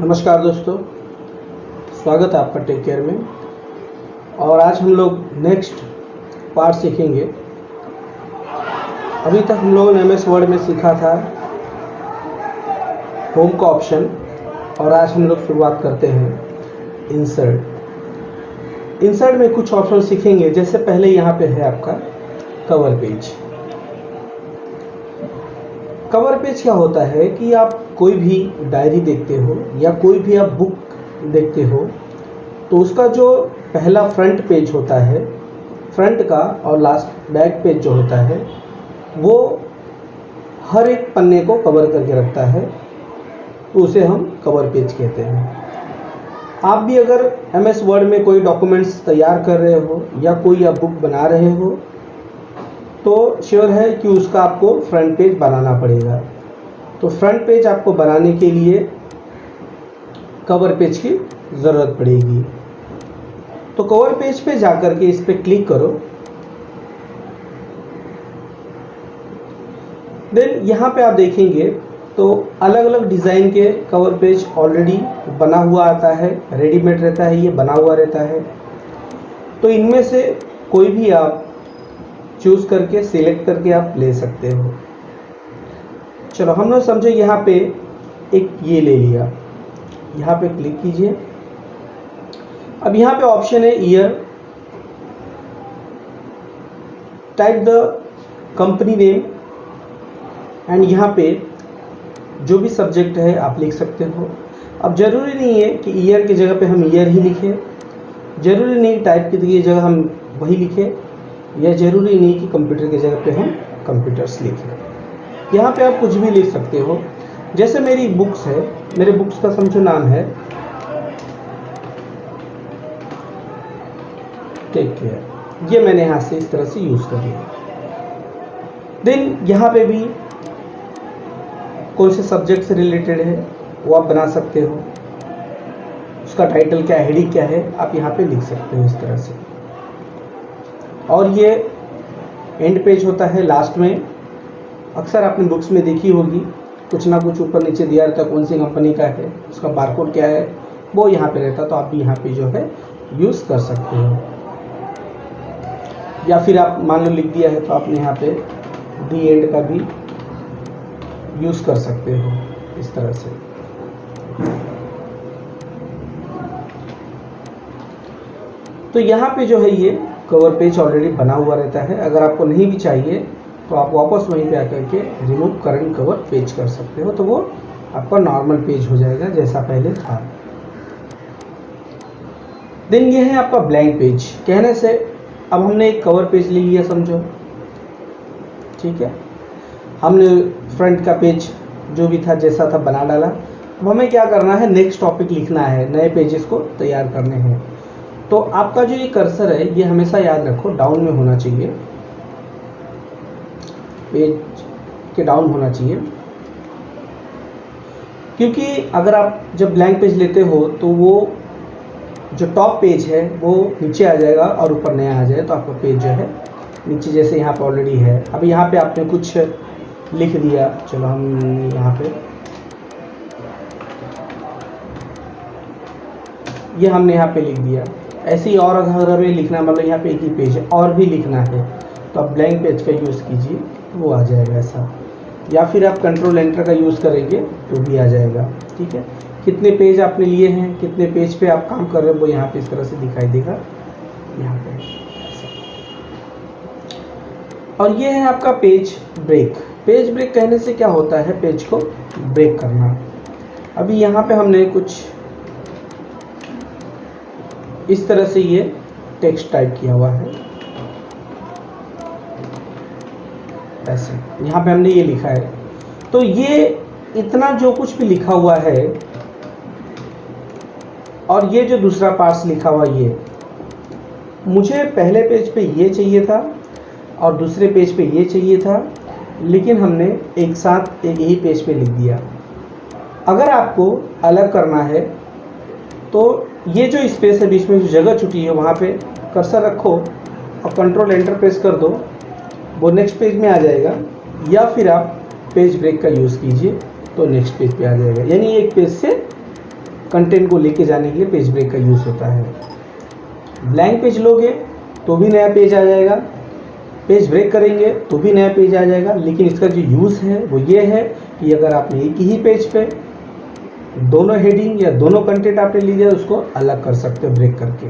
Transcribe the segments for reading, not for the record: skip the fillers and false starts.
नमस्कार दोस्तों, स्वागत है आपका टेक केयर में। और आज हम लोग नेक्स्ट पार्ट सीखेंगे। अभी तक हम लोगों ने MS वर्ड में सीखा था होम का ऑप्शन, और आज हम लोग शुरुआत करते हैं इंसर्ट। इंसर्ट में कुछ ऑप्शन सीखेंगे। जैसे पहले यहाँ पे है आपका कवर पेज। कवर पेज क्या होता है कि आप कोई भी डायरी देखते हो या कोई भी आप बुक देखते हो, तो उसका जो पहला फ्रंट पेज होता है, फ्रंट का, और लास्ट बैक पेज जो होता है, वो हर एक पन्ने को कवर करके रखता है, तो उसे हम कवर पेज कहते हैं। आप भी अगर MS वर्ड में कोई डॉक्यूमेंट्स तैयार कर रहे हो या कोई आप बुक बना रहे हो, तो श्योर है कि उसका आपको फ्रंट पेज बनाना पड़ेगा। तो फ्रंट पेज आपको बनाने के लिए कवर पेज की ज़रूरत पड़ेगी। तो कवर पेज पे जाकर के इस पर क्लिक करो। देन यहाँ पे आप देखेंगे तो अलग अलग डिज़ाइन के कवर पेज ऑलरेडी बना हुआ आता है, रेडीमेड रहता है, ये बना हुआ रहता है। तो इनमें से कोई भी आप चूज़ करके सिलेक्ट करके आप ले सकते हो। चलो हम लोग समझे, यहाँ पे एक ये ले लिया, यहाँ पे क्लिक कीजिए। अब यहाँ पे ऑप्शन है year, type the company name, and यहाँ पे जो भी सब्जेक्ट है आप लिख सकते हो। अब जरूरी नहीं है कि ईयर की जगह पे हम ईयर ही लिखें, जरूरी नहीं टाइप की जगह हम वही लिखें, या जरूरी नहीं कि कंप्यूटर की जगह पे हम कंप्यूटर्स लिखें। यहाँ पे आप कुछ भी लिख सकते हो। जैसे मेरी बुक्स है, मेरे बुक्स का समझो नाम है टेक केयर, ये मैंने यहाँ से इस तरह से यूज़ कर लिया। देन यहाँ पे भी कौन से सब्जेक्ट से रिलेटेड है वो आप बना सकते हो, उसका टाइटल क्या है, हेडिंग क्या है, आप यहाँ पे लिख सकते हो इस तरह से। और ये एंड पेज होता है लास्ट में। अक्सर आपने बुक्स में देखी होगी, कुछ ना कुछ ऊपर नीचे दिया रहता है, कौन सी कंपनी का है, उसका बारकोड क्या है, वो यहाँ पे रहता है। तो आप भी यहाँ पे जो है यूज़ कर सकते हो। या फिर आप मान लो लिख दिया है तो आपने यहाँ पे दी एंड का भी यूज़ कर सकते हो इस तरह से। तो यहाँ पे जो है ये कवर पेज ऑलरेडी बना हुआ रहता है। अगर आपको नहीं भी चाहिए तो आप वापस वहीं पे आकर के रिमूव करंट कवर पेज कर सकते हो, तो वो आपका नॉर्मल पेज हो जाएगा जैसा पहले था। देन ये है आपका ब्लैंक पेज। कहने से अब हमने एक कवर पेज ले लिया समझो, ठीक है, हमने फ्रंट का पेज जो भी था जैसा था बना डाला। अब हमें क्या करना है, नेक्स्ट टॉपिक लिखना है, नए पेजेस को तैयार करने हैं। तो आपका जो ये कर्सर है ये हमेशा याद रखो डाउन में होना चाहिए, पेज के डाउन होना चाहिए, क्योंकि अगर आप जब ब्लैंक पेज लेते हो तो वो जो टॉप पेज है वो नीचे आ जाएगा और ऊपर नया आ जाए, तो आपका पेज जो है नीचे जैसे यहाँ पे ऑलरेडी है। अब यहाँ पे आपने कुछ लिख दिया, चलो हम यहाँ पे ये हमने यहाँ पे लिख दिया। ऐसे ही और अगर हमें लिखना, मतलब यहाँ पे एक ही पेज है और भी लिखना है, तो आप ब्लैंक पेज का यूज़ कीजिए, वो आ जाएगा ऐसा। या फिर आप कंट्रोल एंटर का यूज़ करेंगे तो भी आ जाएगा, ठीक है। कितने पेज आपने लिए हैं, कितने पेज पे आप काम कर रहे हो, वो यहाँ पे इस तरह से दिखाई देगा यहाँ पे। और ये है आपका पेज ब्रेक। पेज ब्रेक कहने से क्या होता है, पेज को ब्रेक करना। अभी यहाँ पे हमने कुछ इस तरह से ये टेक्स्ट टाइप किया हुआ है, ऐसे यहाँ पे हमने ये लिखा है। तो ये इतना जो कुछ भी लिखा हुआ है, और ये जो दूसरा पार्ट्स लिखा हुआ, ये मुझे पहले पेज पे ये चाहिए था और दूसरे पेज पे ये चाहिए था, लेकिन हमने एक साथ एक ही पेज पे लिख दिया। अगर आपको अलग करना है तो ये जो स्पेस है बीच में, जो जगह छुटी है, वहाँ पे कर्सर रखो और कंट्रोल एंटर प्रेस कर दो, वो नेक्स्ट पेज में आ जाएगा। या फिर आप पेज ब्रेक का यूज़ कीजिए तो नेक्स्ट पेज पे आ जाएगा। यानी एक पेज से कंटेंट को लेके जाने के लिए पेज ब्रेक का यूज़ होता है। ब्लैंक पेज लोगे तो भी नया पेज आ जाएगा, पेज ब्रेक करेंगे तो भी नया पेज आ जाएगा, लेकिन इसका जो यूज़ है वो ये है कि अगर आपने एक ही पेज पे दोनों हेडिंग या दोनों कंटेंट आपने ली जाए उसको अलग कर सकते हो ब्रेक करके।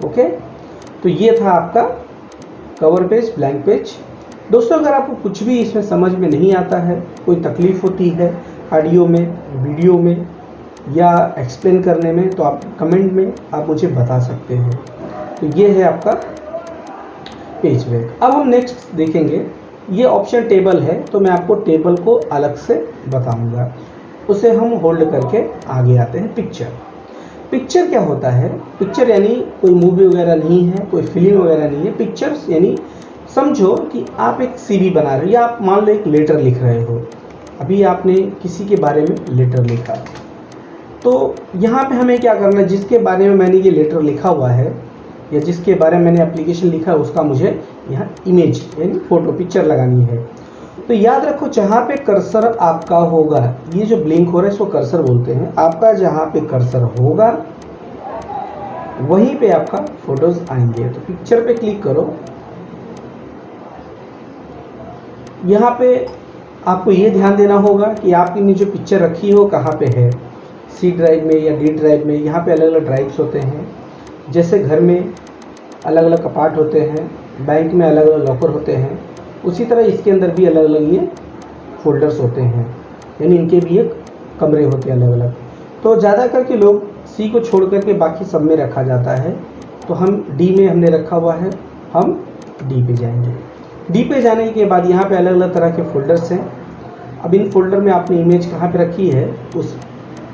ओके, तो ये था आपका कवर पेज, ब्लैंक पेज। दोस्तों अगर आपको कुछ भी इसमें समझ में नहीं आता है, कोई तकलीफ होती है ऑडियो में, वीडियो में या एक्सप्लेन करने में, तो आप कमेंट में आप मुझे बता सकते हैं। तो ये है आपका पेज ब्रेक। अब हम नेक्स्ट देखेंगे, ये ऑप्शन टेबल है, तो मैं आपको टेबल को अलग से बताऊंगा। उसे हम होल्ड करके आगे आते हैं पिक्चर। पिक्चर क्या होता है? पिक्चर यानी कोई मूवी वगैरह नहीं है, कोई फिल्म वगैरह नहीं है। पिक्चर्स यानी समझो कि आप एक सीवी बना रहे हो या आप मान लो एक लेटर लिख रहे हो। अभी आपने किसी के बारे में लेटर लिखा, तो यहाँ पे हमें क्या करना है, जिसके बारे में मैंने ये लेटर लिखा हुआ है या जिसके बारे में मैंने एप्लीकेशन लिखा है उसका मुझे यहाँ इमेज यानी फोटो पिक्चर लगानी है। तो याद रखो जहाँ पे कर्सर आपका होगा, ये जो ब्लिंक हो रहा है इसको कर्सर बोलते हैं। आपका जहाँ पे कर्सर होगा वहीं पे आपका फोटोज आएंगे। तो पिक्चर पे क्लिक करो। यहाँ पे आपको ये ध्यान देना होगा कि आपकी जो पिक्चर रखी हो कहाँ पे है, सी ड्राइव में या डी ड्राइव में। यहाँ पे अलग अलग ड्राइव्स होते हैं, जैसे घर में अलग अलग कपाट होते हैं, बैंक में अलग अलग लॉकर होते हैं, उसी तरह इसके अंदर भी अलग अलग ये फोल्डर्स होते हैं, यानी इनके भी एक कमरे होते हैं अलग अलग। तो ज़्यादा करके लोग सी को छोड़ करके बाकी सब में रखा जाता है। तो हम डी में हमने रखा हुआ है, हम डी पे जाएंगे। डी पे जाने के बाद यहाँ पे अलग अलग तरह के फोल्डर्स हैं। अब इन फोल्डर में आपने इमेज कहाँ पे रखी है उस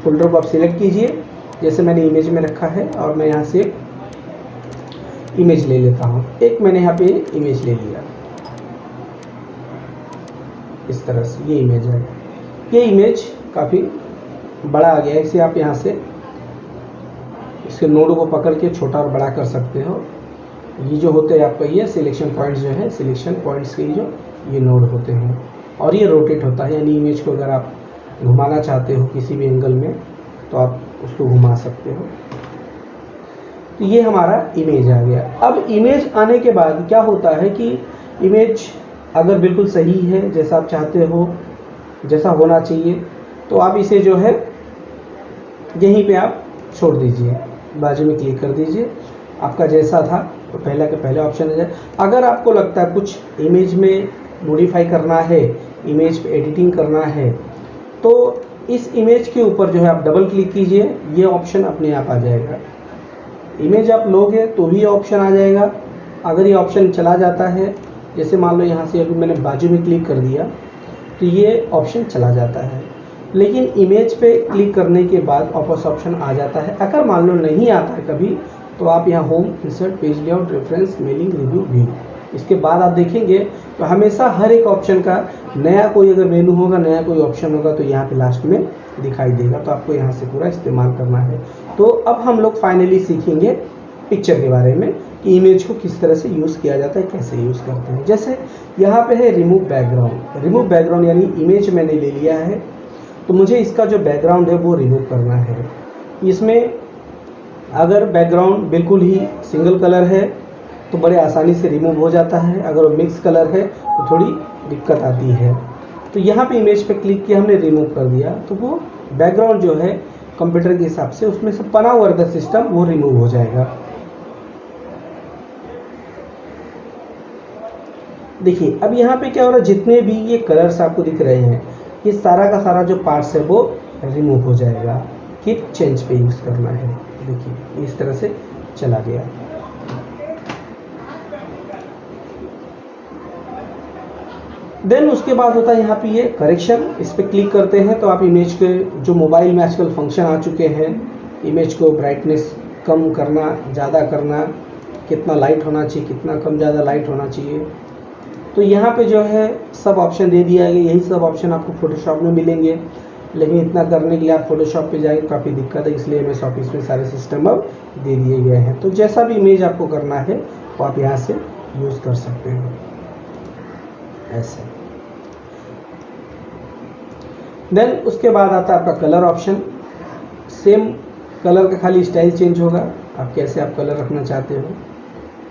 फोल्डर को आप सिलेक्ट कीजिए। जैसे मैंने इमेज में रखा है और मैं यहाँ से इमेज ले लेता हूँ। एक मैंने यहाँ पे इमेज ले लिया, इस तरह से ये इमेज है। ये इमेज काफ़ी बड़ा आ गया है, इसे आप यहाँ से इसके नोड को पकड़ के छोटा और बड़ा कर सकते हो। ये जो होते हैं आपका ये सिलेक्शन पॉइंट्स जो है, सिलेक्शन पॉइंट्स के जो ये नोड होते हैं और ये रोटेट होता है, यानी इमेज को अगर आप घुमाना चाहते हो किसी भी एंगल में तो आप उसको घुमा सकते हो। तो ये हमारा इमेज आ गया। अब इमेज आने के बाद क्या होता है कि इमेज अगर बिल्कुल सही है, जैसा आप चाहते हो, जैसा होना चाहिए, तो आप इसे जो है यहीं पे आप छोड़ दीजिए, बाजू में क्लिक कर दीजिए। आपका जैसा था तो पहला के पहले ऑप्शन आ जाए। अगर आपको लगता है कुछ इमेज में मॉडिफाई करना है, इमेज पे एडिटिंग करना है, तो इस इमेज के ऊपर जो है आप डबल क्लिक कीजिए, ये ऑप्शन अपने आप आ जाएगा। इमेज आप लोगे तो भी ऑप्शन आ जाएगा। अगर ये ऑप्शन चला जाता है, जैसे मान लो यहाँ से अभी मैंने बाजू में क्लिक कर दिया तो ये ऑप्शन चला जाता है, लेकिन इमेज पे क्लिक करने के बाद वापस ऑप्शन आ जाता है। अगर मान लो नहीं आता है कभी, तो आप यहाँ home, insert, page layout, reference, mailing, review, view, इसके बाद आप देखेंगे तो हमेशा हर एक ऑप्शन का नया कोई अगर मेनू होगा, नया कोई ऑप्शन होगा तो यहाँ पे लास्ट में दिखाई देगा। तो आपको यहाँ से पूरा इस्तेमाल करना है। तो अब हम लोग फाइनली सीखेंगे पिक्चर के बारे में कि इमेज को किस तरह से यूज़ किया जाता है, कैसे यूज़ करते हैं। जैसे यहाँ पे है रिमूव बैकग्राउंड। रिमूव बैकग्राउंड यानी इमेज मैंने ले लिया है तो मुझे इसका जो बैकग्राउंड है वो रिमूव करना है। इसमें अगर बैकग्राउंड बिल्कुल ही सिंगल कलर है तो बड़े आसानी से रिमूव हो जाता है, अगर वो मिक्स कलर है तो थोड़ी दिक्कत आती है। तो यहाँ पे इमेज पे क्लिक किया, हमने रिमूव कर दिया, तो वो बैकग्राउंड जो है कंप्यूटर के हिसाब से उसमें से पना हुआ द सिस्टम वो रिमूव हो जाएगा। देखिए अब यहाँ पे क्या हो रहा है, जितने भी ये कलर्स आपको दिख रहे हैं ये सारा का सारा जो पार्ट्स है वो रिमूव हो जाएगा। कीप चेंज पे यूज़ करना है। देखिए इस तरह से चला गया। देन उसके बाद होता है यहाँ पे ये करेक्शन। इस पर क्लिक करते हैं तो आप इमेज के जो मोबाइल में आजकल फंक्शन आ चुके हैं, इमेज को ब्राइटनेस कम करना, ज़्यादा करना, कितना लाइट होना चाहिए, कितना कम ज़्यादा लाइट होना चाहिए, तो यहाँ पे जो है सब ऑप्शन दे दिया गया। यही सब ऑप्शन आपको फोटोशॉप में मिलेंगे, लेकिन इतना करने के लिए आप फोटोशॉप पे जाएंगे काफ़ी दिक्कत है, इसलिए MS ऑफिस में सारे सिस्टम अब दे दिए गए हैं। तो जैसा भी इमेज आपको करना है वो आप यहाँ से यूज़ कर सकते हो ऐसे। देन उसके बाद आता है आपका कलर ऑप्शन। सेम कलर का खाली स्टाइल चेंज होगा, आप कैसे आप कलर रखना चाहते हो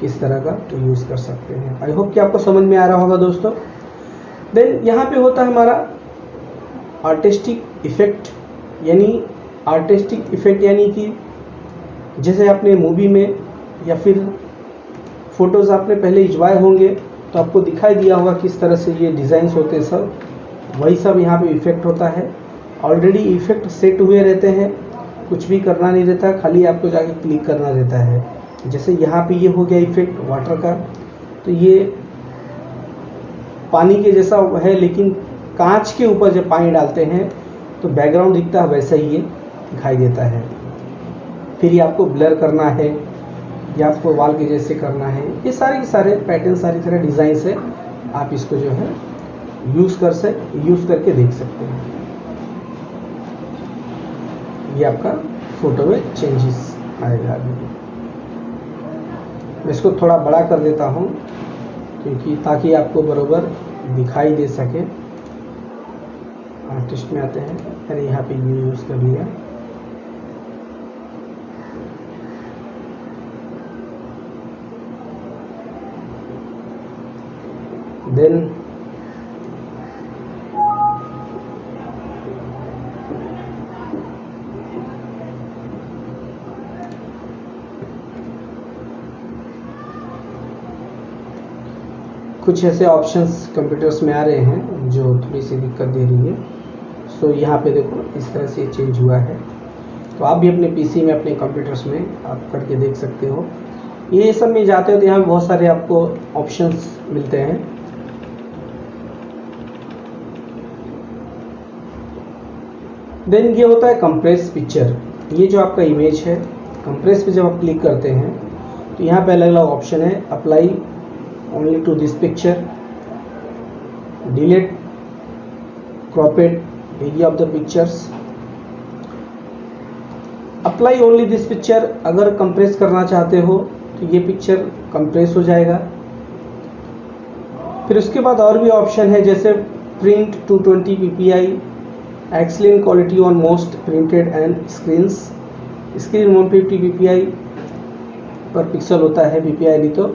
किस तरह का तो यूज़ कर सकते हैं। आई होप कि आपको समझ में आ रहा होगा दोस्तों। देन यहाँ पे होता है हमारा आर्टिस्टिक इफेक्ट, यानी कि जैसे आपने मूवी में या फिर फोटोज़ आपने पहले खिंचवाए होंगे तो आपको दिखाई दिया होगा किस तरह से ये डिज़ाइंस होते हैं, सब वही सब यहाँ पे इफेक्ट होता है। ऑलरेडी इफेक्ट सेट हुए रहते हैं, कुछ भी करना नहीं रहता, खाली आपको जाके क्लिक करना रहता है। जैसे यहाँ पे ये हो गया इफेक्ट वाटर का, तो ये पानी के जैसा है, लेकिन कांच के ऊपर जब पानी डालते हैं तो बैकग्राउंड दिखता है वैसा ही ये दिखाई देता है। फिर ये आपको ब्लर करना है या आपको वॉल के जैसे करना है, ये सारे के सारे पैटर्न, सारी तरह डिज़ाइन है, आप इसको जो है यूज़ करके देख सकते हैं। ये आपका फोटो में चेंजेस आएगा। अभी मैं इसको थोड़ा बड़ा कर देता हूँ क्योंकि ताकि आपको बरोबर दिखाई दे सके। आर्टिस्ट में आते हैं, मैंने यहाँ पे यूज़ कर लिया। देन कुछ ऐसे ऑप्शंस कंप्यूटर्स में आ रहे हैं जो थोड़ी सी दिक्कत दे रही है। सो यहाँ पे देखो इस तरह से चेंज हुआ है, तो आप भी अपने पीसी में, अपने कंप्यूटर्स में आप करके देख सकते हो। ये सब में जाते हो तो यहाँ बहुत सारे आपको ऑप्शंस मिलते हैं। देन ये होता है कंप्रेस पिक्चर। ये जो आपका इमेज है, कंप्रेस पे जब आप क्लिक करते हैं तो यहाँ पे अलग अलग ऑप्शन है। Apply only to this picture, delete cropped area of the pictures, apply only this picture। अगर कंप्रेस करना चाहते हो तो ये पिक्चर कंप्रेस हो जाएगा। फिर उसके बाद और भी ऑप्शन है, जैसे print 220 ppi, excellent quality on most printed and screens, screen 150 ppi पर पिक्सल होता है, ppi नहीं तो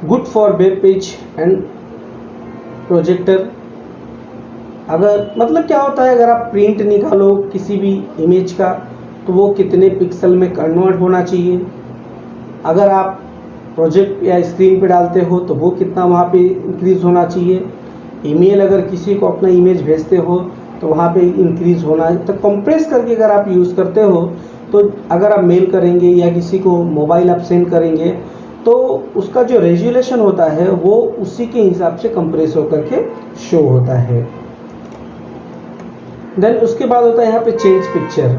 good for web page and projector. अगर मतलब क्या होता है, अगर आप प्रिंट निकालो किसी भी इमेज का तो वो कितने पिक्सल में कन्वर्ट होना चाहिए, अगर आप प्रोजेक्ट या स्क्रीन पे डालते हो तो वो कितना वहाँ पे इंक्रीज़ होना चाहिए, ईमेल अगर किसी को अपना इमेज भेजते हो तो वहाँ पे इंक्रीज़ होना है। तो कंप्रेस करके अगर आप यूज़ करते हो तो अगर आप मेल करेंगे या किसी को मोबाइल आप सेंड करेंगे तो उसका जो रेजोल्यूशन होता है वो उसी के हिसाब से कंप्रेस होकर के शो होता है। देन उसके बाद होता है यहाँ पे चेंज पिक्चर।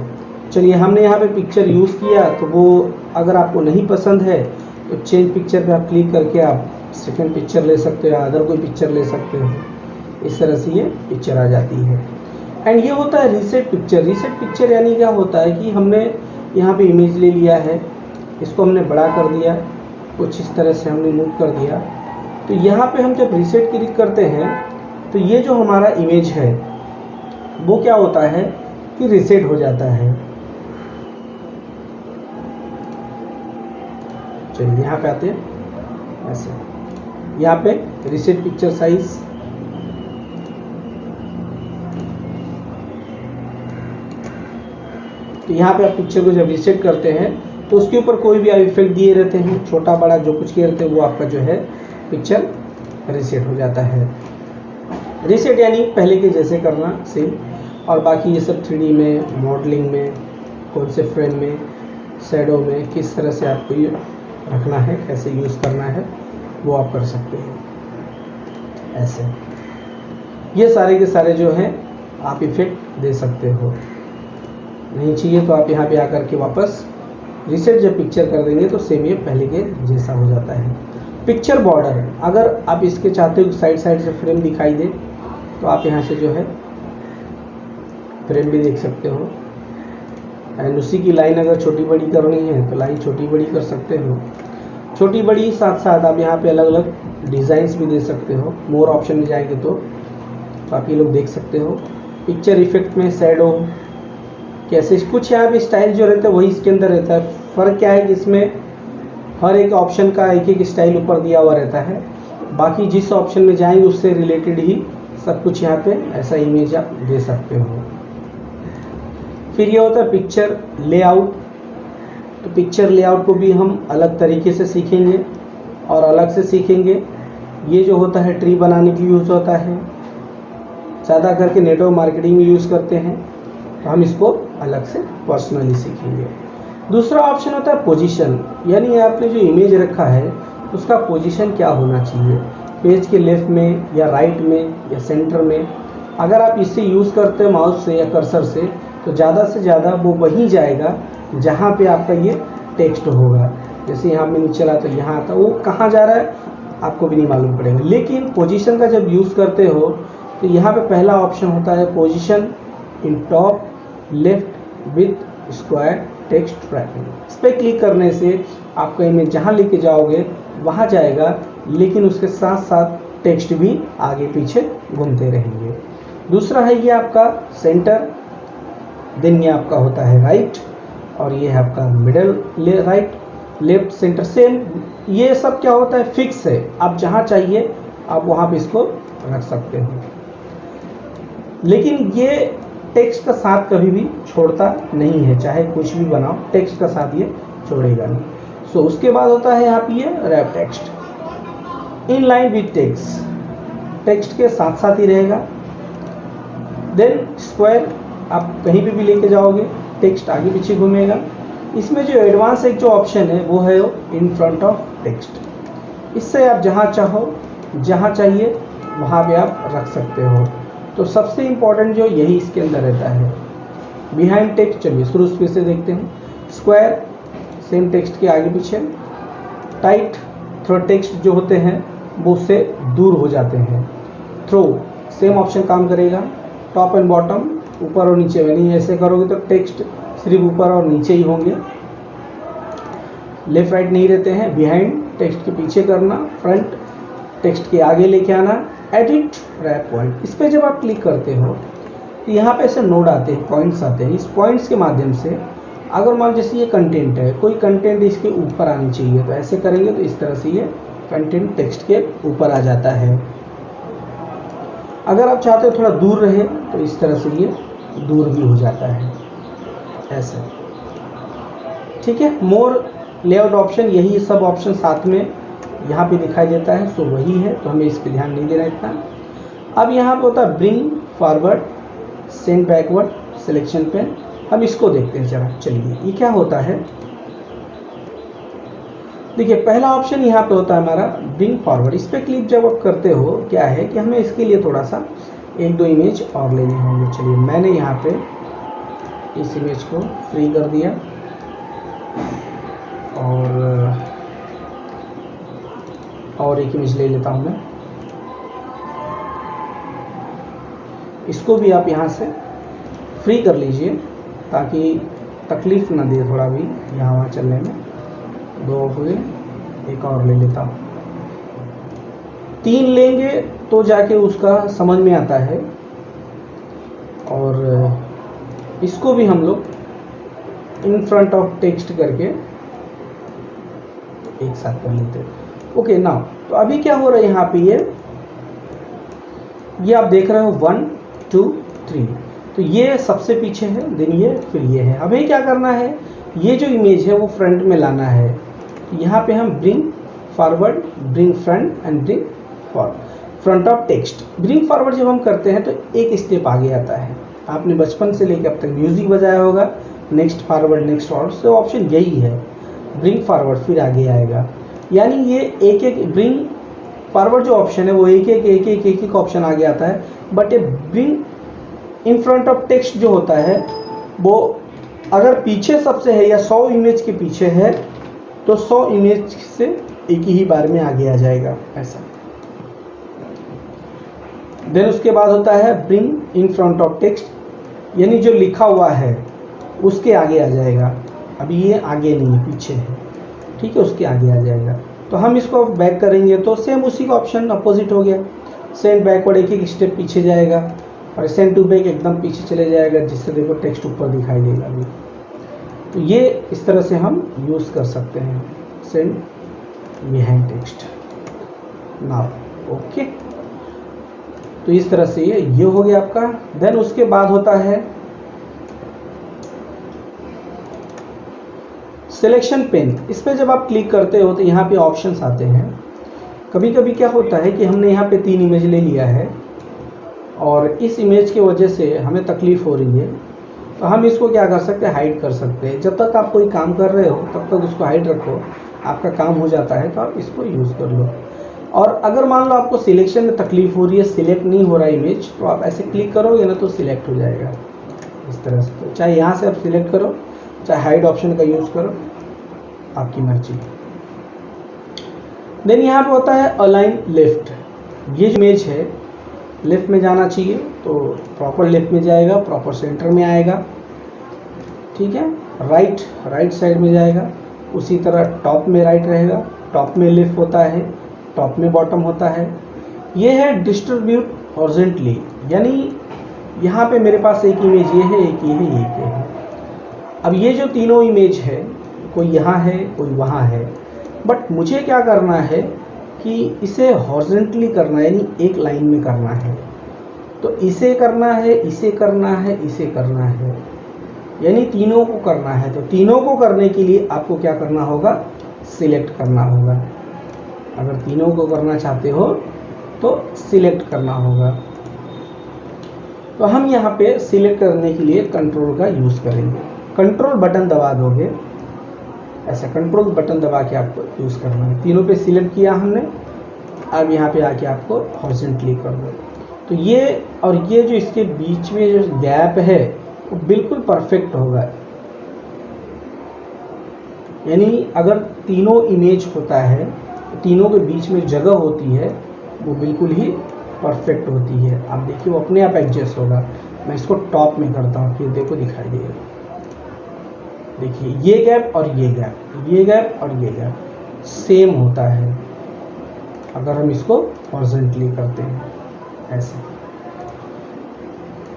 चलिए हमने यहाँ पे पिक्चर यूज़ किया तो वो अगर आपको नहीं पसंद है तो चेंज पिक्चर पे आप क्लिक करके आप सेकंड पिक्चर ले सकते हो, अदर कोई पिक्चर ले सकते हो। इस तरह से ये पिक्चर आ जाती है। एंड ये होता है रीसेट पिक्चर। रीसेट पिक्चर यानी क्या होता है कि हमने यहाँ पे इमेज ले लिया है, इसको हमने बड़ा कर दिया, कुछ इस तरह से हमने मूव कर दिया, तो यहाँ पे हम जब रीसेट क्लिक करते हैं तो ये जो हमारा इमेज है वो क्या होता है कि रीसेट हो जाता है। चलिए यहाँ पे आते हैं, ऐसे यहाँ पे रीसेट पिक्चर साइज, तो यहाँ पे आप पिक्चर को जब रीसेट करते हैं तो उसके ऊपर कोई भी आप इफेक्ट दिए रहते हैं, छोटा बड़ा जो कुछ किए रहते हैं वो आपका जो है पिक्चर रीसेट हो जाता है। रीसेट यानी पहले के जैसे करना सेम, और बाकी ये सब 3D में, मॉडलिंग में, कौन से फ्रेम में, शैडो में किस तरह से आपको ये रखना है, कैसे यूज़ करना है वो आप कर सकते हैं। ऐसे ये सारे के सारे जो हैं आप इफेक्ट दे सकते हो। नहीं चाहिए तो आप यहाँ पे आकर के वापस रीसेट जब पिक्चर कर देंगे तो सेम ये पहले के जैसा हो जाता है। पिक्चर बॉर्डर, अगर आप इसके चाहते हो साइड साइड से फ्रेम दिखाई दे तो आप यहाँ से जो है फ्रेम भी देख सकते हो। एंड उसी की लाइन अगर छोटी बड़ी करनी है तो लाइन छोटी बड़ी कर सकते हो। छोटी बड़ी साथ साथ आप यहाँ पे अलग अलग डिज़ाइंस भी दे सकते हो। मोर ऑप्शन में जाएंगे तो आप ये लोग देख सकते हो। पिक्चर इफेक्ट में शैडो, कैसे कुछ यहाँ पे स्टाइल जो रहता है वही इसके अंदर रहता है। फ़र्क क्या है कि इसमें हर एक ऑप्शन का एक एक स्टाइल ऊपर दिया हुआ रहता है, बाकी जिस ऑप्शन में जाएंगे उससे रिलेटेड ही सब कुछ यहाँ पे ऐसा इमेज आप दे सकते हो। फिर ये होता है पिक्चर लेआउट। तो पिक्चर लेआउट को भी हम अलग तरीके से सीखेंगे और अलग से सीखेंगे। ये जो होता है ट्री बनाने के लिए यूज़ होता है, ज़्यादा करके नेटवर्क मार्केटिंग में यूज़ करते हैं, तो हम इसको अलग से पर्सनली सीखेंगे। दूसरा ऑप्शन होता है पोजीशन, यानी आपने जो इमेज रखा है उसका पोजीशन क्या होना चाहिए, पेज के लेफ्ट में या राइट में या सेंटर में। अगर आप इससे यूज़ करते हैं माउस से या कर्सर से, तो ज़्यादा से ज़्यादा वो वहीं जाएगा जहाँ पे आपका ये टेक्स्ट होगा। जैसे यहाँ में नीचे चला तो यहाँ आता, वो कहाँ जा रहा है आपको भी नहीं मालूम पड़ेगा। लेकिन पोजीशन का जब यूज़ करते हो तो यहाँ पे पहला ऑप्शन होता है position in top left with square text wrapping. इस पर क्लिक करने से आपका इमेज जहाँ लेके जाओगे वहाँ जाएगा, लेकिन उसके साथ साथ टेक्स्ट भी आगे पीछे घूमते रहेंगे। दूसरा है ये आपका सेंटर, देन ये आपका होता है राइट, और ये है आपका middle right, left, centre. Same ये सब क्या होता है फिक्स है, आप जहाँ चाहिए आप वहाँ पे इसको रख सकते हो। लेकिन ये टेक्स्ट का साथ कभी भी छोड़ता नहीं है, चाहे कुछ भी बनाओ टेक्स्ट का साथ ये छोड़ेगा नहीं। सो उसके बाद होता है यहाँ पे ये wrap text in line with text, text के साथ साथ ही रहेगा। देन स्क्वायर, आप कहीं पे भी लेके जाओगे टेक्स्ट आगे पीछे घूमेगा। इसमें जो एडवांस एक जो ऑप्शन है वो है इन फ्रंट ऑफ टेक्स्ट, इससे आप जहाँ चाहो जहाँ चाहिए वहाँ पे आप रख सकते हो। तो सबसे इम्पोर्टेंट जो यही इसके अंदर रहता है। बिहाइंड टेक्स्ट, चलिए शुरू से देखते हैं। स्क्वायर, सेम टेक्स्ट के आगे पीछे। टाइट, थ्रो टेक्स्ट जो होते हैं वो उससे दूर हो जाते हैं। थ्रो, सेम ऑप्शन काम करेगा। टॉप एंड बॉटम, ऊपर और नीचे, यानी ऐसे करोगे तो टेक्स्ट सिर्फ ऊपर और नीचे ही होंगे, लेफ्ट राइट नहीं रहते हैं। बिहाइंड, टेक्स्ट के पीछे करना। फ्रंट, टेक्स्ट के आगे लेके आना। एडिट रैप पॉइंट, इस पर जब आप क्लिक करते हो तो यहाँ पे ऐसे नोड आते हैं, पॉइंट्स आते हैं। इस पॉइंट्स के माध्यम से अगर मान जैसे ये कंटेंट है, कोई कंटेंट इसके ऊपर आनी चाहिए, तो ऐसे करेंगे तो इस तरह से ये कंटेंट टेक्स्ट के ऊपर आ जाता है। अगर आप चाहते हो थोड़ा दूर रहे तो इस तरह से ये दूर भी हो जाता है, ऐसे। ठीक है, मोर लेआउट ऑप्शन, यही सब ऑप्शन साथ में यहाँ पे दिखाई देता है, सो वही है, तो हमें इस पर ध्यान नहीं देना इतना। अब यहाँ पे होता है bring forward, send backward, selection पे। हम इसको देखते हैं जरा, चलिए ये क्या होता है। देखिए पहला ऑप्शन यहाँ पे होता है हमारा ब्रिंग फॉरवर्ड। इस पर क्लिक जब आप करते हो, क्या है कि हमें इसके लिए थोड़ा सा एक दो इमेज और लेने होंगे। चलिए मैंने यहाँ पे इस इमेज को फ्री कर दिया और एक इमेज ले लेता हूँ मैं। इसको भी आप यहाँ से फ्री कर लीजिए ताकि तकलीफ ना दे थोड़ा भी यहाँ वहाँ चलने में। दो हो गए, एक और ले लेता हूँ। 3 लेंगे तो जाके उसका समझ में आता है। और इसको भी हम लोग इन फ्रंट ऑफ टेक्स्ट करके एक साथ कर लेते हैं। ओके नाउ, तो अभी क्या हो रहा है यहाँ पे, ये आप देख रहे हो 1 2 3, तो ये सबसे पीछे है, देन ये, फिर ये है। हमें क्या करना है, ये जो इमेज है वो फ्रंट में लाना है। यहाँ पे हम bring forward, bring front end bring front of text. Bring forward जब हम करते हैं तो एक स्टेप आगे आता है। आपने बचपन से लेकर अब तक म्यूजिक बजाया होगा, नेक्स्ट फॉरवर्ड नेक्स्ट फॉरवर्ड, तो ऑप्शन यही है, ब्रिंग फॉरवर्ड फिर आगे आएगा। यानी ये एक एक ब्रिंग फॉरवर्ड जो ऑप्शन है वो एक एक ऑप्शन आगे आता है। बट ये bring in front of text जो होता है वो अगर पीछे सबसे है या 100 इमेज के पीछे है तो 100 इमेज से एक ही बार में आगे आ जाएगा, ऐसा। देन उसके बाद होता है bring in front of text, यानी जो लिखा हुआ है उसके आगे आ जाएगा। अभी ये आगे नहीं है, पीछे है, ठीक है, उसके आगे आ जाएगा। तो हम इसको बैक करेंगे तो सेम उसी का ऑप्शन अपोजिट हो गया, सेंड बैकवर्ड, एक एक स्टेप पीछे जाएगा। और सेंड टू बैक एकदम पीछे चले जाएगा, जिससे देखो टेक्स्ट ऊपर दिखाई देगा अभी। तो ये इस तरह से हम यूज़ कर सकते हैं send behind text now. Okay, तो इस तरह से ये हो गया आपका। देन उसके बाद होता है सिलेक्शन पेन। इस पर जब आप क्लिक करते हो तो यहाँ पे ऑप्शंस आते हैं। कभी कभी क्या होता है कि हमने यहाँ पे 3 इमेज ले लिया है और इस इमेज की वजह से हमें तकलीफ हो रही है, तो हम इसको क्या कर सकते हैं, हाइड कर सकते हैं। जब तक आप कोई काम कर रहे हो तब तक उसको हाइड रखो, आपका काम हो जाता है तो आप इसको यूज़ कर लो। और अगर मान लो आपको सिलेक्शन में तकलीफ हो रही है, सिलेक्ट नहीं हो रहा इमेज, तो आप ऐसे क्लिक करोगे ना तो सिलेक्ट हो जाएगा इस तरह से। तो चाहे यहाँ से आप सिलेक्ट करो, चाहे हाइड ऑप्शन का यूज़ करो, आपकी मर्जी। देन यहाँ पे होता है अलाइन लेफ्ट। ये जो इमेज है लेफ्ट में जाना चाहिए तो प्रॉपर लेफ्ट में जाएगा, प्रॉपर सेंटर में आएगा, ठीक है। राइट साइड में जाएगा, उसी तरह टॉप में राइट रहेगा, टॉप में लेफ्ट होता है, टॉप में बॉटम होता है। ये है डिस्ट्रीब्यूट हॉरिजॉन्टली, यानी यहाँ पे मेरे पास एक इमेज ये है, एक ये है, एक ये है। अब ये जो तीनों इमेज है, कोई यहाँ है कोई वहाँ है, बट मुझे क्या करना है कि इसे हॉरिजॉन्टली करना है, यानी एक लाइन में करना है। तो इसे करना है, इसे करना है, इसे करना है, यानी तीनों को करना है। तो तीनों को करने के लिए आपको क्या करना होगा, सिलेक्ट करना होगा। अगर तीनों को करना चाहते हो तो सिलेक्ट करना होगा। तो हम यहाँ पे सिलेक्ट करने के लिए कंट्रोल का यूज़ करेंगे। कंट्रोल बटन दबा दोगे, ऐसा कंट्रोल बटन दबा के आपको यूज़ करना है। तीनों पे सिलेक्ट किया हमने, अब यहाँ पे आके आपको हॉरिजॉन्टली कर दो। तो ये और ये जो इसके बीच में जो गैप है वो बिल्कुल परफेक्ट होगा। यानी अगर तीनों इमेज होता है तो तीनों के बीच में जगह होती है वो बिल्कुल ही परफेक्ट होती है। आप देखिए वो अपने आप एडजस्ट होगा। मैं इसको टॉप में करता हूँ, फिर देखो दिखाई देगा। देखिए ये गैप और ये गैप, ये गैप और ये गैप सेम होता है अगर हम इसको हॉरिजॉन्टली करते हैं ऐसे।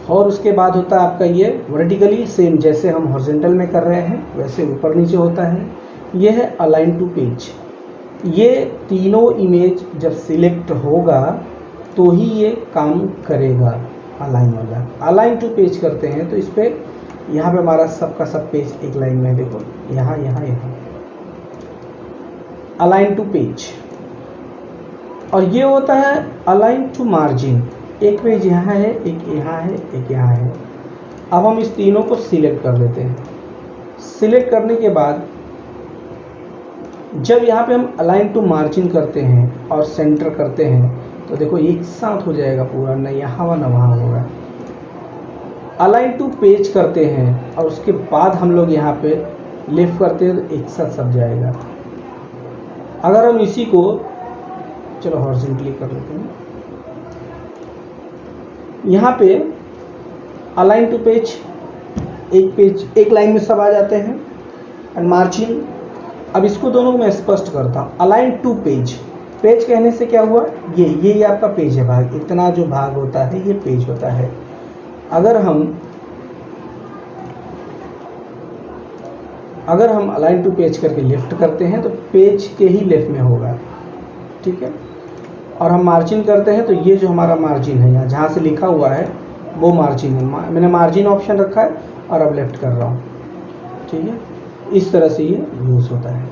और उसके बाद होता है आपका ये वर्टिकली, सेम जैसे हम हॉरिजॉन्टल में कर रहे हैं वैसे ऊपर नीचे होता है। ये है अलाइन टू पेज। ये तीनों इमेज जब सिलेक्ट होगा तो ही ये काम करेगा अलाइन वाला। अलाइन टू पेज करते हैं तो इस पर यहाँ पे हमारा सबका सब पेज एक लाइन में, देखो यहाँ यहाँ यहाँ अलाइन टू पेज। और ये होता है अलाइन टू मार्जिन। एक पेज यहाँ है, एक यहाँ है, एक यहाँ है। अब हम इस तीनों को सिलेक्ट कर लेते हैं। सिलेक्ट करने के बाद जब यहाँ पे हम अलाइन टू मार्जिन करते हैं और सेंटर करते हैं तो देखो एक साथ हो जाएगा पूरा, न यहाँ न वहाँ होगा। अलाइन टू पेज करते हैं और उसके बाद हम लोग यहाँ पे लेफ्ट करते हैं तो एक साथ सब जाएगा। अगर हम इसी को चलो हॉरिजॉन्टली कर लेते हैं, यहाँ पे अलाइन टू पेज एक लाइन में सब आ जाते हैं एंड मार्जिन। अब इसको दोनों को मैं स्पष्ट करता हूँ। अलाइन टू पेज, पेज कहने से क्या हुआ, ये आपका पेज है भाग, इतना जो भाग होता है ये पेज होता है। अगर हम अलाइन टू पेज करके लेफ्ट करते हैं तो पेज के ही लेफ्ट में होगा, ठीक है। और हम मार्जिन करते हैं तो ये जो हमारा मार्जिन है यहाँ जहाँ से लिखा हुआ है वो मार्जिन है। मैंने मार्जिन ऑप्शन रखा है और अब लेफ्ट कर रहा हूँ, ठीक है। इस तरह से ये यूज़ होता है।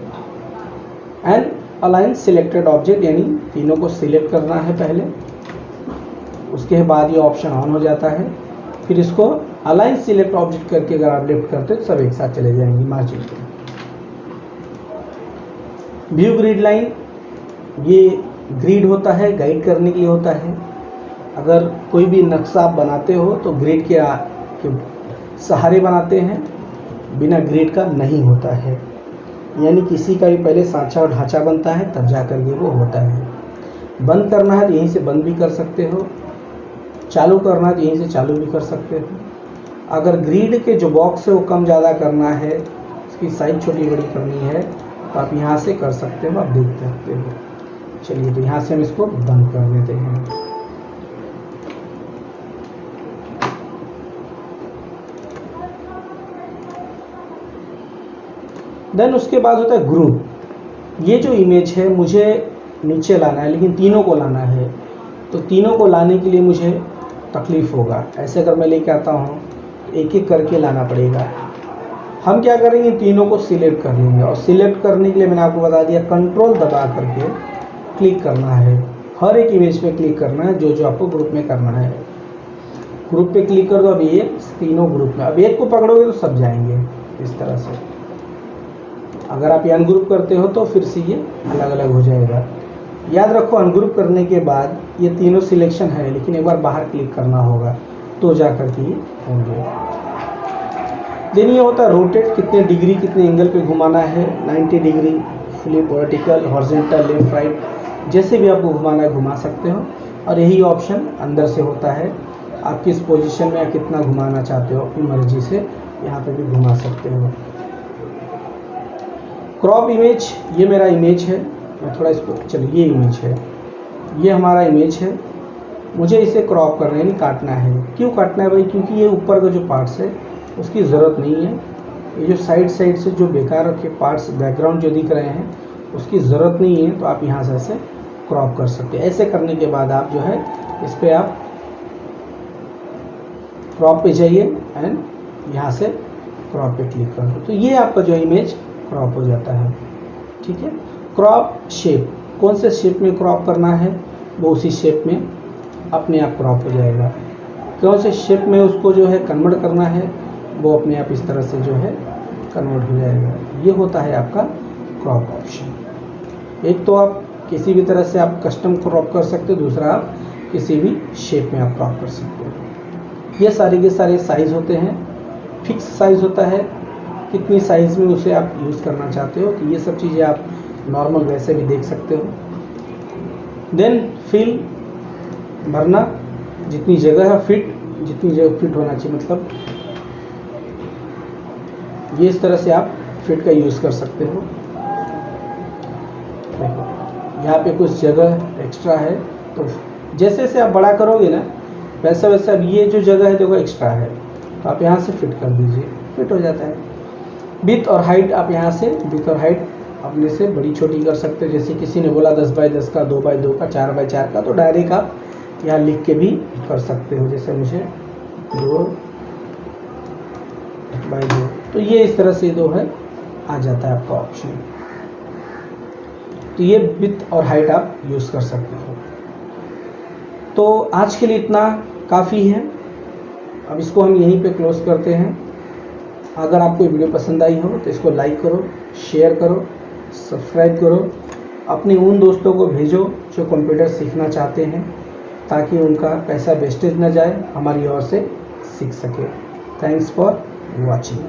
एंड अलाइन सिलेक्टेड ऑब्जेक्ट, यानी तीनों को सिलेक्ट करना है पहले, उसके बाद ये ऑप्शन ऑन हो जाता है। फिर इसको अलाइन सिलेक्ट ऑब्जेक्ट करके अगर आप लेफ्ट करते हो तो सब एक साथ चले जाएंगे मार्जिन पे। व्यू ग्रिड लाइन, ये ग्रिड होता है, गाइड करने के लिए होता है। अगर कोई भी नक्शा आप बनाते हो तो ग्रिड के सहारे बनाते हैं, बिना ग्रिड का नहीं होता है। यानी किसी का भी पहले सांचा और ढांचा बनता है तब जा कर के वो होता है। बंद करना है तो यहीं से बंद भी कर सकते हो, चालू करना है तो यहीं से चालू भी कर सकते हो। अगर ग्रिड के जो बॉक्स है वो कम ज़्यादा करना है, इसकी साइज छोटी बड़ी करनी है तो आप यहाँ से कर सकते हो, आप देख सकते हो। चलिए तो यहाँ से हम इसको बंद कर देते हैं। देन उसके बाद होता है ग्रुप। ये जो इमेज है मुझे नीचे लाना है, लेकिन तीनों को लाना है, तो तीनों को लाने के लिए मुझे तकलीफ होगा। ऐसे अगर मैं लेके आता हूँ एक एक करके लाना पड़ेगा। हम क्या करेंगे, तीनों को सिलेक्ट कर लेंगे, और सिलेक्ट करने के लिए मैंने आपको बता दिया कंट्रोल दबा करके क्लिक करना है, हर एक इमेज पे क्लिक करना है जो जो आपको ग्रुप में करना है। ग्रुप पे क्लिक कर दो, अब ये तीनों ग्रुप में, अब एक को पकड़ोगे तो सब जाएंगे इस तरह से। अगर आप ये अनग्रुप करते हो तो फिर से ये अलग अलग हो जाएगा। याद रखो अनग्रुप करने के बाद ये तीनों सिलेक्शन है, लेकिन एक बार बाहर क्लिक करना होगा तो जा करके ये होंगे। देन ये होता है रोटेट, कितने डिग्री कितने एंगल पे घुमाना है, 90 degree, flip, vertical, horizontal, left right, जैसे भी आपको घुमाना है घुमा सकते हो। और यही ऑप्शन अंदर से होता है, आप किस पोजीशन में या कितना घुमाना चाहते हो अपनी मर्जी से यहाँ पे भी घुमा सकते हो। क्रॉप इमेज, ये मेरा इमेज है, मैं थोड़ा इसको, चलिए ये इमेज है, ये हमारा इमेज है, मुझे इसे क्रॉप करना है, यानी काटना है। क्यों काटना है भाई, क्योंकि ये ऊपर का जो पार्ट्स है उसकी ज़रूरत नहीं है। ये जो साइड साइड से जो बेकार के पार्ट्स बैकग्राउंड जो दिख रहे हैं उसकी ज़रूरत नहीं है, तो आप यहाँ से ऐसे क्रॉप कर सकते हैं। ऐसे करने के बाद आप जो है इस पर आप क्रॉप पे जाइए एंड यहाँ से क्रॉप पे क्लिक कर दो, तो ये आपका जो इमेज क्रॉप हो जाता है। ठीक है। क्रॉप शेप, कौन से शेप में क्रॉप करना है वो उसी शेप में अपने आप क्रॉप हो जाएगा। कौन से शेप में उसको जो है कन्वर्ट करना है वो अपने आप इस तरह से जो है कन्वर्ट हो जाएगा। ये होता है आपका क्रॉप ऑप्शन। एक तो आप किसी भी तरह से आप कस्टम क्रॉप कर सकते हो, दूसरा आप किसी भी शेप में आप क्रॉप कर सकते हो। ये सारे के सारे साइज़ होते हैं, फिक्स साइज़ होता है, कितनी साइज़ में उसे आप यूज़ करना चाहते हो, तो ये सब चीज़ें आप नॉर्मल वैसे भी देख सकते हो। देन फिल, भरना, जितनी जगह है फिट, जितनी जगह फिट होना चाहिए, मतलब ये इस तरह से आप फिट का यूज़ कर सकते हो। देखो यहाँ पे कुछ जगह एक्स्ट्रा है, तो जैसे जैसे आप बड़ा करोगे ना वैसा वैसा अब ये जो जगह है देखो एक्स्ट्रा है, तो आप यहाँ से फिट कर दीजिए, फिट हो जाता है। विड्थ और हाइट, आप यहाँ से विड्थ और हाइट अपने से बड़ी छोटी कर सकते हो। जैसे किसी ने बोला 10 बाई 10 का, 2 बाई 2 का, 4 बाई 4 का, तो डायरेक्ट आप यहाँ लिख के भी कर सकते हो। जैसे मुझे 2 बाई 2, तो ये इस तरह से 2 है आ जाता है आपका ऑप्शन। तो ये विड्थ और हाइट आप यूज़ कर सकते हो। तो आज के लिए इतना काफ़ी है, अब इसको हम यहीं पे क्लोज करते हैं। अगर आपको ये वीडियो पसंद आई हो तो इसको लाइक करो, शेयर करो, सब्सक्राइब करो, अपने उन दोस्तों को भेजो जो कंप्यूटर सीखना चाहते हैं, ताकि उनका पैसा वेस्टेज न जाए, हमारी ओर से सीख सके। Thanks for watching.